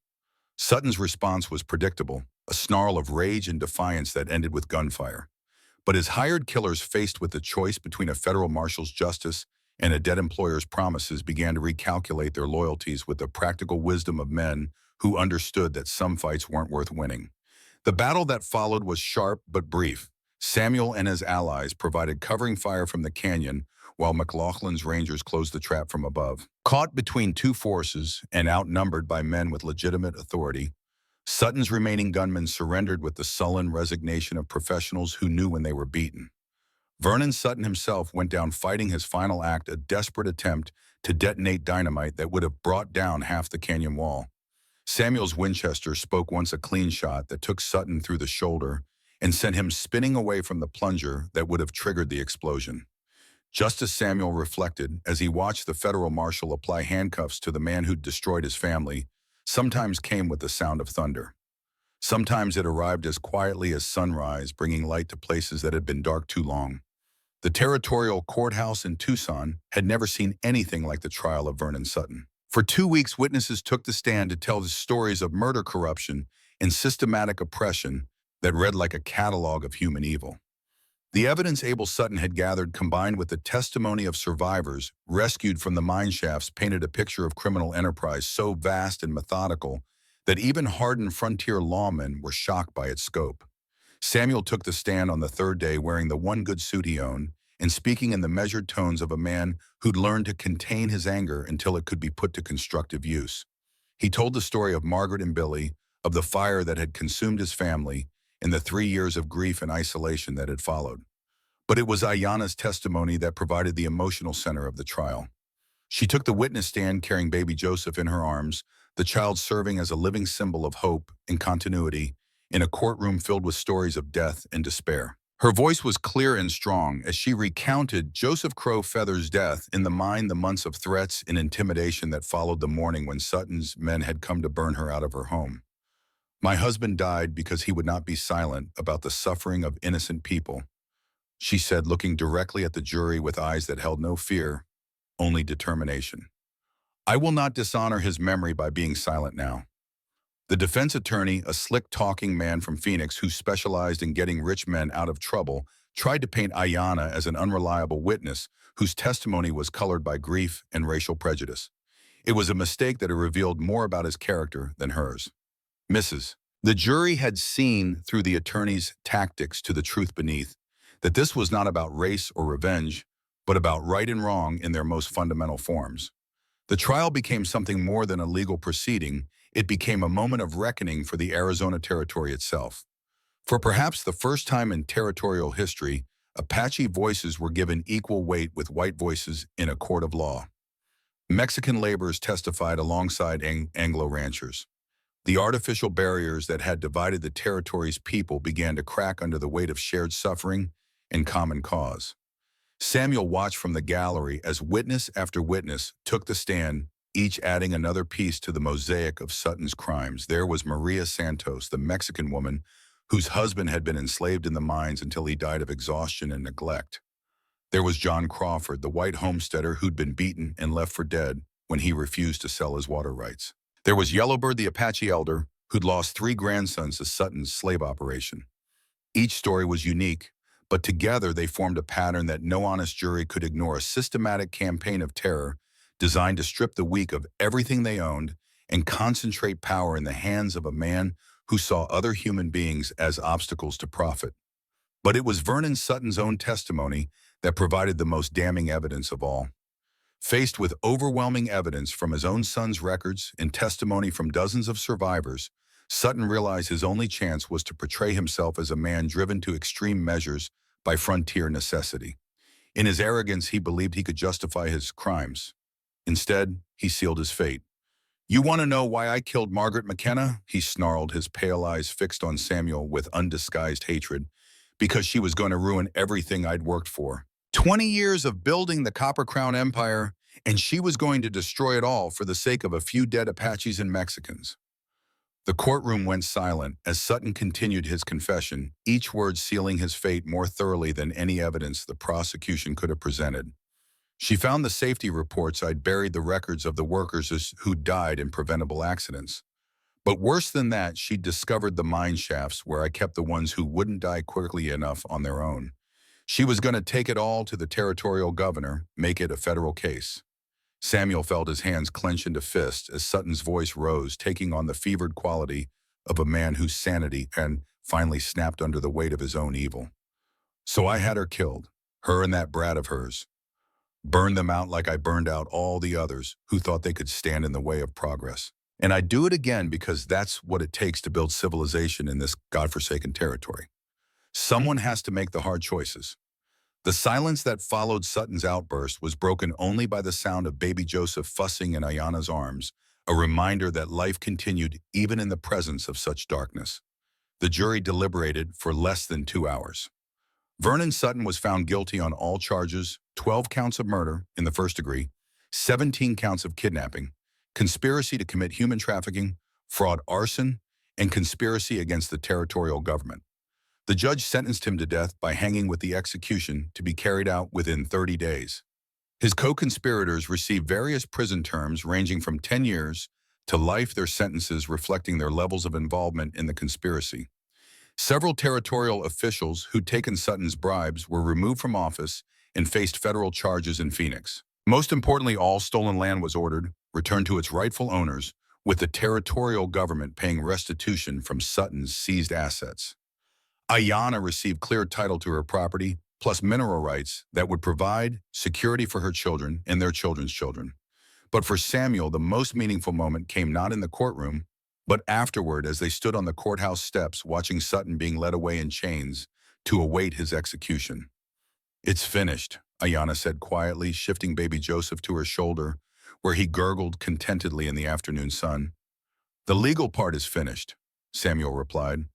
Sutton's response was predictable, a snarl of rage and defiance that ended with gunfire. But his hired killers, faced with the choice between a federal marshal's justice and a dead employer's promises, began to recalculate their loyalties with the practical wisdom of men who understood that some fights weren't worth winning. The battle that followed was sharp but brief. Samuel and his allies provided covering fire from the canyon, while McLaughlin's rangers closed the trap from above. Caught between two forces and outnumbered by men with legitimate authority, Sutton's remaining gunmen surrendered with the sullen resignation of professionals who knew when they were beaten. Vernon Sutton himself went down fighting his final act, a desperate attempt to detonate dynamite that would have brought down half the canyon wall. Samuel's Winchester spoke once, a clean shot that took Sutton through the shoulder and sent him spinning away from the plunger that would have triggered the explosion. Just as Samuel reflected as he watched the federal marshal apply handcuffs to the man who'd destroyed his family, sometimes came with the sound of thunder. Sometimes it arrived as quietly as sunrise, bringing light to places that had been dark too long. The territorial courthouse in Tucson had never seen anything like the trial of Vernon Sutton. For 2 weeks, witnesses took the stand to tell the stories of murder, corruption, and systematic oppression that read like a catalog of human evil. The evidence Abel Sutton had gathered, combined with the testimony of survivors rescued from the mine shafts, painted a picture of criminal enterprise so vast and methodical that even hardened frontier lawmen were shocked by its scope. Samuel took the stand on the third day wearing the one good suit he owned and speaking in the measured tones of a man who'd learned to contain his anger until it could be put to constructive use. He told the story of Margaret and Billy, of the fire that had consumed his family, and the 3 years of grief and isolation that had followed. But it was Ayana's testimony that provided the emotional center of the trial. She took the witness stand carrying baby Joseph in her arms, the child serving as a living symbol of hope and continuity in a courtroom filled with stories of death and despair. Her voice was clear and strong as she recounted Joseph Crow Feather's death in the mine, the months of threats and intimidation that followed the morning when Sutton's men had come to burn her out of her home. "My husband died because he would not be silent about the suffering of innocent people," she said, looking directly at the jury with eyes that held no fear, only determination. "I will not dishonor his memory by being silent now." The defense attorney, a slick-talking man from Phoenix who specialized in getting rich men out of trouble, tried to paint Ayana as an unreliable witness whose testimony was colored by grief and racial prejudice. It was a mistake that had revealed more about his character than hers. Mrs. The jury had seen through the attorney's tactics to the truth beneath, that this was not about race or revenge, but about right and wrong in their most fundamental forms. The trial became something more than a legal proceeding. It became a moment of reckoning for the Arizona Territory itself. For perhaps the first time in territorial history, Apache voices were given equal weight with white voices in a court of law. Mexican laborers testified alongside Anglo ranchers. The artificial barriers that had divided the territory's people began to crack under the weight of shared suffering and common cause. Samuel watched from the gallery as witness after witness took the stand, each adding another piece to the mosaic of Sutton's crimes. There was Maria Santos, the Mexican woman whose husband had been enslaved in the mines until he died of exhaustion and neglect. There was John Crawford, the white homesteader who'd been beaten and left for dead when he refused to sell his water rights. There was Yellowbird, the Apache elder, who'd lost 3 grandsons to Sutton's slave operation. Each story was unique, but together they formed a pattern that no honest jury could ignore, a systematic campaign of terror designed to strip the weak of everything they owned and concentrate power in the hands of a man who saw other human beings as obstacles to profit. But it was Vernon Sutton's own testimony that provided the most damning evidence of all. Faced with overwhelming evidence from his own son's records and testimony from dozens of survivors, Sutton realized his only chance was to portray himself as a man driven to extreme measures by frontier necessity. In his arrogance, he believed he could justify his crimes. Instead, he sealed his fate. "You want to know why I killed Margaret McKenna?" he snarled, his pale eyes fixed on Samuel with undisguised hatred. "Because she was going to ruin everything I'd worked for. 20 years of building the Copper Crown Empire, and she was going to destroy it all for the sake of a few dead Apaches and Mexicans." The courtroom went silent as Sutton continued his confession, each word sealing his fate more thoroughly than any evidence the prosecution could have presented. "She found the safety reports. I'd buried the records of the workers who died in preventable accidents. But worse than that, she'd discovered the mine shafts where I kept the ones who wouldn't die quickly enough on their own. She was going to take it all to the territorial governor, make it a federal case." Samuel felt his hands clench into fists as Sutton's voice rose, taking on the fevered quality of a man whose sanity had finally snapped under the weight of his own evil. "So I had her killed, her and that brat of hers. Burned them out like I burned out all the others who thought they could stand in the way of progress. And I'd do it again because that's what it takes to build civilization in this godforsaken territory. Someone has to make the hard choices." The silence that followed Sutton's outburst was broken only by the sound of baby Joseph fussing in Ayana's arms, a reminder that life continued even in the presence of such darkness. The jury deliberated for less than 2 hours. Vernon Sutton was found guilty on all charges: 12 counts of murder in the first degree, 17 counts of kidnapping, conspiracy to commit human trafficking, fraud, arson, and conspiracy against the territorial government. The judge sentenced him to death by hanging, with the execution to be carried out within 30 days. His co-conspirators received various prison terms ranging from 10 years to life, their sentences reflecting their levels of involvement in the conspiracy. Several territorial officials who'd taken Sutton's bribes were removed from office and faced federal charges in Phoenix. Most importantly, all stolen land was ordered, returned to its rightful owners, with the territorial government paying restitution from Sutton's seized assets. Ayanna received clear title to her property, plus mineral rights that would provide security for her children and their children's children. But for Samuel, the most meaningful moment came not in the courtroom, but afterward as they stood on the courthouse steps watching Sutton being led away in chains to await his execution. "It's finished," Ayanna said quietly, shifting baby Joseph to her shoulder, where he gurgled contentedly in the afternoon sun. "The legal part is finished," Samuel replied.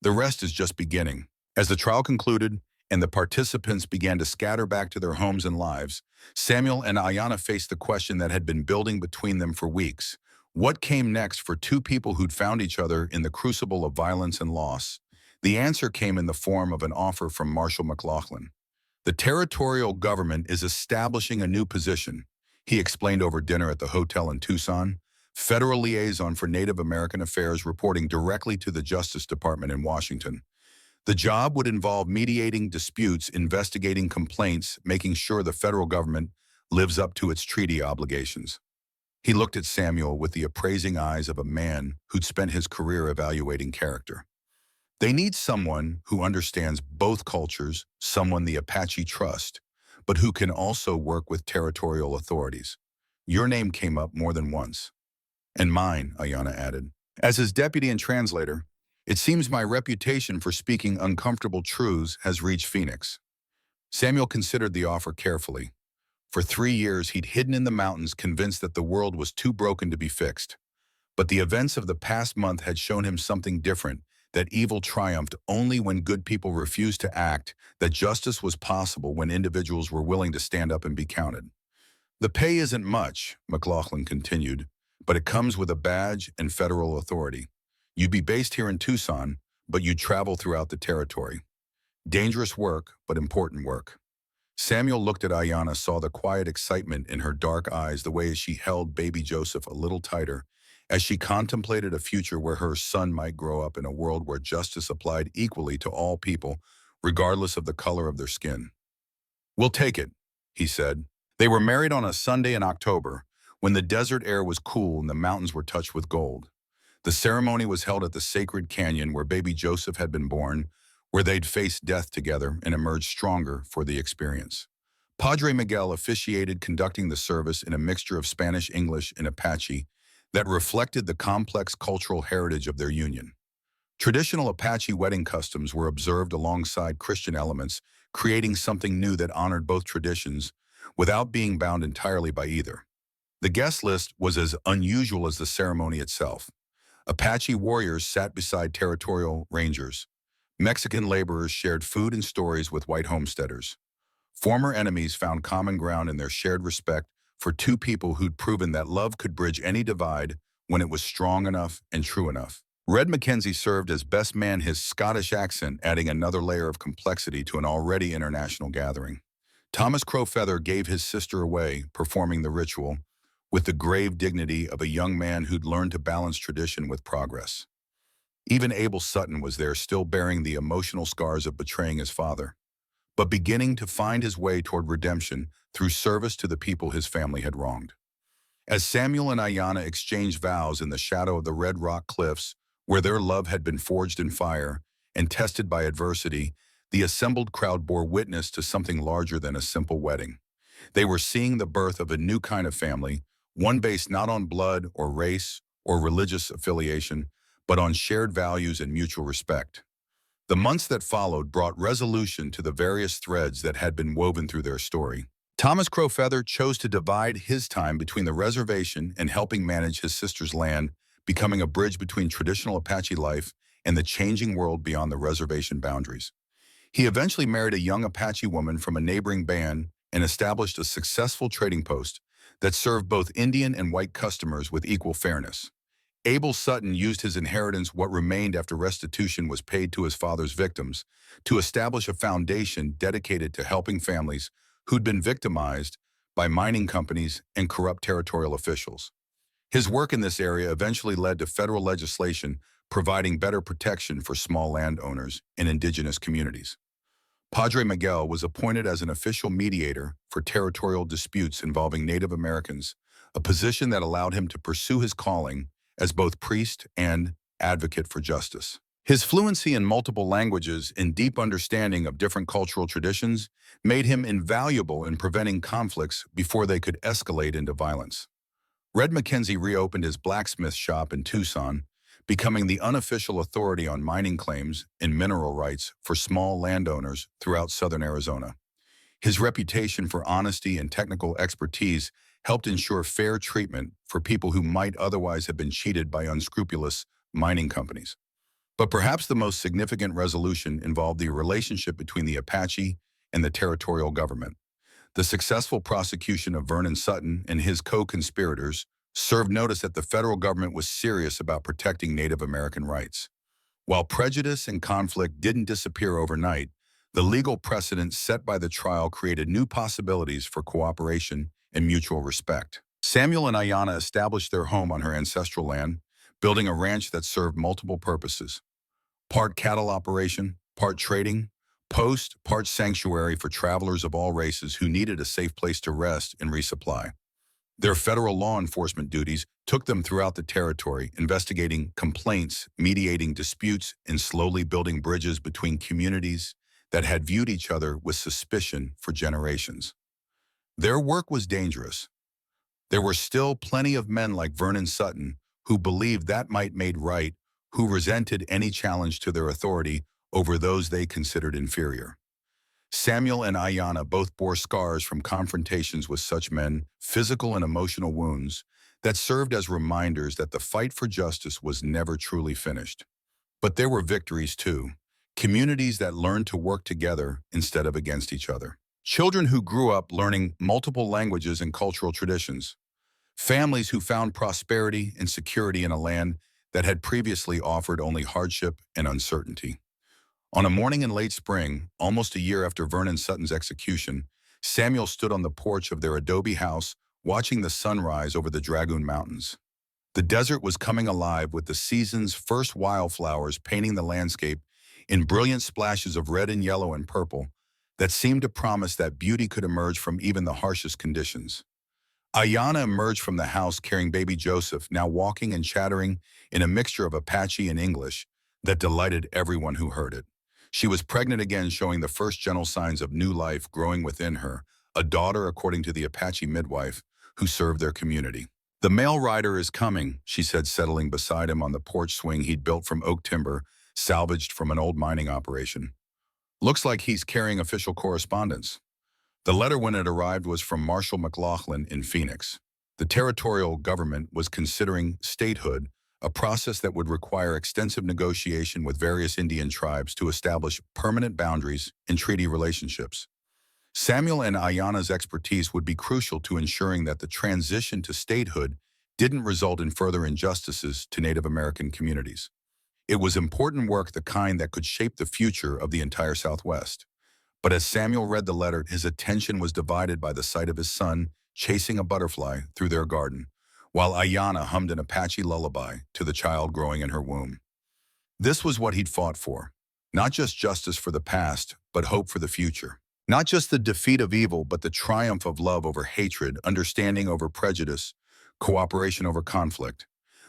"The rest is just beginning." As the trial concluded and the participants began to scatter back to their homes and lives, Samuel and Ayanna faced the question that had been building between them for weeks. What came next for two people who'd found each other in the crucible of violence and loss? The answer came in the form of an offer from Marshall McLaughlin. "The territorial government is establishing a new position," he explained over dinner at the hotel in Tucson. "Federal liaison for Native American Affairs reporting directly to the Justice Department in Washington. The job would involve mediating disputes, investigating complaints, making sure the federal government lives up to its treaty obligations." He looked at Samuel with the appraising eyes of a man who'd spent his career evaluating character. "They need someone who understands both cultures, someone the Apache trust, but who can also work with territorial authorities. Your name came up more than once." "And mine," Ayanna added. "As his deputy and translator, it seems my reputation for speaking uncomfortable truths has reached Phoenix." Samuel considered the offer carefully. For 3 years, he'd hidden in the mountains, convinced that the world was too broken to be fixed. But the events of the past month had shown him something different, that evil triumphed only when good people refused to act, that justice was possible when individuals were willing to stand up and be counted. "The pay isn't much," McLaughlin continued, "but it comes with a badge and federal authority. You'd be based here in Tucson, but you'd travel throughout the territory. Dangerous work, but important work." Samuel looked at Ayanna, saw the quiet excitement in her dark eyes, the way she held baby Joseph a little tighter, as she contemplated a future where her son might grow up in a world where justice applied equally to all people, regardless of the color of their skin. "We'll take it," he said. They were married on a Sunday in October, when the desert air was cool and the mountains were touched with gold. The ceremony was held at the sacred canyon where baby Joseph had been born, where they'd faced death together and emerged stronger for the experience. Padre Miguel officiated, conducting the service in a mixture of Spanish, English, and Apache that reflected the complex cultural heritage of their union. Traditional Apache wedding customs were observed alongside Christian elements, creating something new that honored both traditions without being bound entirely by either. The guest list was as unusual as the ceremony itself. Apache warriors sat beside territorial rangers. Mexican laborers shared food and stories with white homesteaders. Former enemies found common ground in their shared respect for two people who'd proven that love could bridge any divide when it was strong enough and true enough. Red Mackenzie served as best man, his Scottish accent adding another layer of complexity to an already international gathering. Thomas Crowfeather gave his sister away, performing the ritual, with the grave dignity of a young man who'd learned to balance tradition with progress. Even Abel Sutton was there, still bearing the emotional scars of betraying his father, but beginning to find his way toward redemption through service to the people his family had wronged. As Samuel and Ayanna exchanged vows in the shadow of the Red Rock Cliffs, where their love had been forged in fire and tested by adversity, the assembled crowd bore witness to something larger than a simple wedding. They were seeing the birth of a new kind of family, one based not on blood or race or religious affiliation, but on shared values and mutual respect. The months that followed brought resolution to the various threads that had been woven through their story. Thomas Crowfeather chose to divide his time between the reservation and helping manage his sister's land, becoming a bridge between traditional Apache life and the changing world beyond the reservation boundaries. He eventually married a young Apache woman from a neighboring band and established a successful trading post that served both Indian and white customers with equal fairness. Abel Sutton used his inheritance, what remained after restitution was paid to his father's victims, to establish a foundation dedicated to helping families who'd been victimized by mining companies and corrupt territorial officials. His work in this area eventually led to federal legislation providing better protection for small landowners and indigenous communities. Padre Miguel was appointed as an official mediator for territorial disputes involving Native Americans, a position that allowed him to pursue his calling as both priest and advocate for justice. His fluency in multiple languages and deep understanding of different cultural traditions made him invaluable in preventing conflicts before they could escalate into violence. Red Mackenzie reopened his blacksmith shop in Tucson, becoming the unofficial authority on mining claims and mineral rights for small landowners throughout southern Arizona. His reputation for honesty and technical expertise helped ensure fair treatment for people who might otherwise have been cheated by unscrupulous mining companies. But perhaps the most significant resolution involved the relationship between the Apache and the territorial government. The successful prosecution of Vernon Sutton and his co-conspirators served notice that the federal government was serious about protecting Native American rights. While prejudice and conflict didn't disappear overnight, the legal precedent set by the trial created new possibilities for cooperation and mutual respect. Samuel and Ayanna established their home on her ancestral land, building a ranch that served multiple purposes: part cattle operation, part trading, part sanctuary for travelers of all races who needed a safe place to rest and resupply. Their federal law enforcement duties took them throughout the territory, investigating complaints, mediating disputes, and slowly building bridges between communities that had viewed each other with suspicion for generations. Their work was dangerous. There were still plenty of men like Vernon Sutton who believed that might made right, who resented any challenge to their authority over those they considered inferior. Samuel and Ayanna both bore scars from confrontations with such men, physical and emotional wounds, that served as reminders that the fight for justice was never truly finished. But there were victories too, communities that learned to work together instead of against each other. Children who grew up learning multiple languages and cultural traditions. Families who found prosperity and security in a land that had previously offered only hardship and uncertainty. On a morning in late spring, almost a year after Vernon Sutton's execution, Samuel stood on the porch of their adobe house, watching the sun rise over the Dragoon Mountains. The desert was coming alive with the season's first wildflowers painting the landscape in brilliant splashes of red and yellow and purple that seemed to promise that beauty could emerge from even the harshest conditions. Ayanna emerged from the house carrying baby Joseph, now walking and chattering in a mixture of Apache and English that delighted everyone who heard it. She was pregnant again, showing the first gentle signs of new life growing within her, a daughter according to the Apache midwife who served their community. "The mail rider is coming," she said, settling beside him on the porch swing he'd built from oak timber, salvaged from an old mining operation. "Looks like he's carrying official correspondence." The letter, when it arrived, was from Marshall McLaughlin in Phoenix. The territorial government was considering statehood, a process that would require extensive negotiation with various Indian tribes to establish permanent boundaries and treaty relationships. Samuel and Ayanna's expertise would be crucial to ensuring that the transition to statehood didn't result in further injustices to Native American communities. It was important work, the kind that could shape the future of the entire Southwest. But as Samuel read the letter, his attention was divided by the sight of his son chasing a butterfly through their garden, while Ayanna hummed an Apache lullaby to the child growing in her womb. This was what he'd fought for. Not just justice for the past, but hope for the future. Not just the defeat of evil, but the triumph of love over hatred, understanding over prejudice, cooperation over conflict.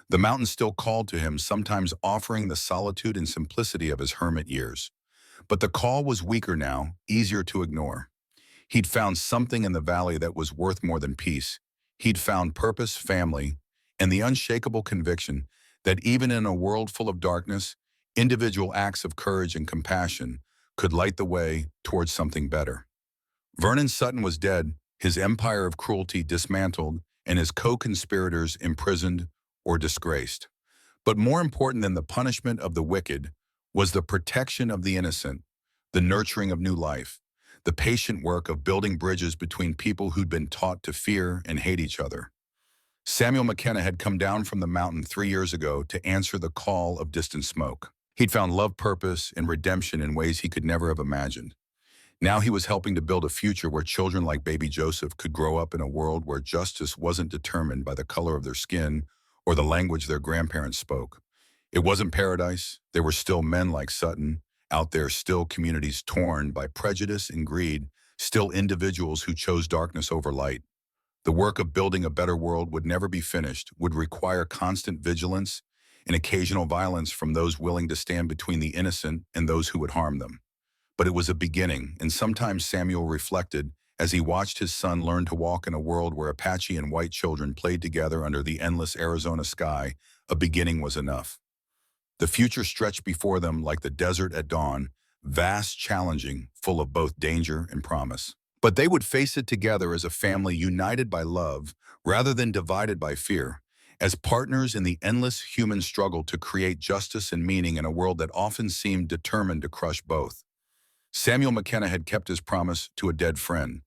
The mountain still called to him, sometimes offering the solitude and simplicity of his hermit years. But the call was weaker now, easier to ignore. He'd found something in the valley that was worth more than peace. He'd found purpose, family, and the unshakable conviction that even in a world full of darkness, individual acts of courage and compassion could light the way towards something better. Vernon Sutton was dead, his empire of cruelty dismantled, and his co-conspirators imprisoned or disgraced. But more important than the punishment of the wicked was the protection of the innocent, the nurturing of new life, the patient work of building bridges between people who'd been taught to fear and hate each other. Samuel McKenna had come down from the mountain 3 years ago to answer the call of distant smoke. He'd found love, purpose, and redemption in ways he could never have imagined. Now he was helping to build a future where children like baby Joseph could grow up in a world where justice wasn't determined by the color of their skin or the language their grandparents spoke. It wasn't paradise. There were still men like Sutton out there, still communities torn by prejudice and greed, still individuals who chose darkness over light. The work of building a better world would never be finished, would require constant vigilance and occasional violence from those willing to stand between the innocent and those who would harm them. But it was a beginning, and sometimes Samuel reflected as he watched his son learn to walk in a world where Apache and white children played together under the endless Arizona sky. A beginning was enough. The future stretched before them like the desert at dawn, vast, challenging, full of both danger and promise. But they would face it together as a family united by love rather than divided by fear, as partners in the endless human struggle to create justice and meaning in a world that often seemed determined to crush both. Samuel McKenna had kept his promise to a dead friend,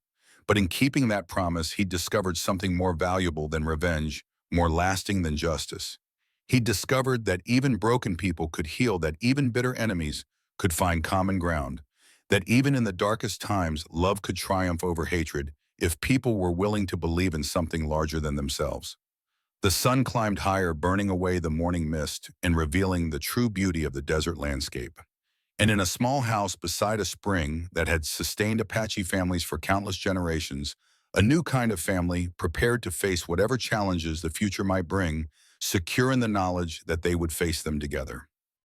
but in keeping that promise, he discovered something more valuable than revenge, more lasting than justice. He discovered that even broken people could heal, that even bitter enemies could find common ground, that even in the darkest times, love could triumph over hatred if people were willing to believe in something larger than themselves. The sun climbed higher, burning away the morning mist and revealing the true beauty of the desert landscape. And in a small house beside a spring that had sustained Apache families for countless generations, a new kind of family prepared to face whatever challenges the future might bring, secure in the knowledge that they would face them together.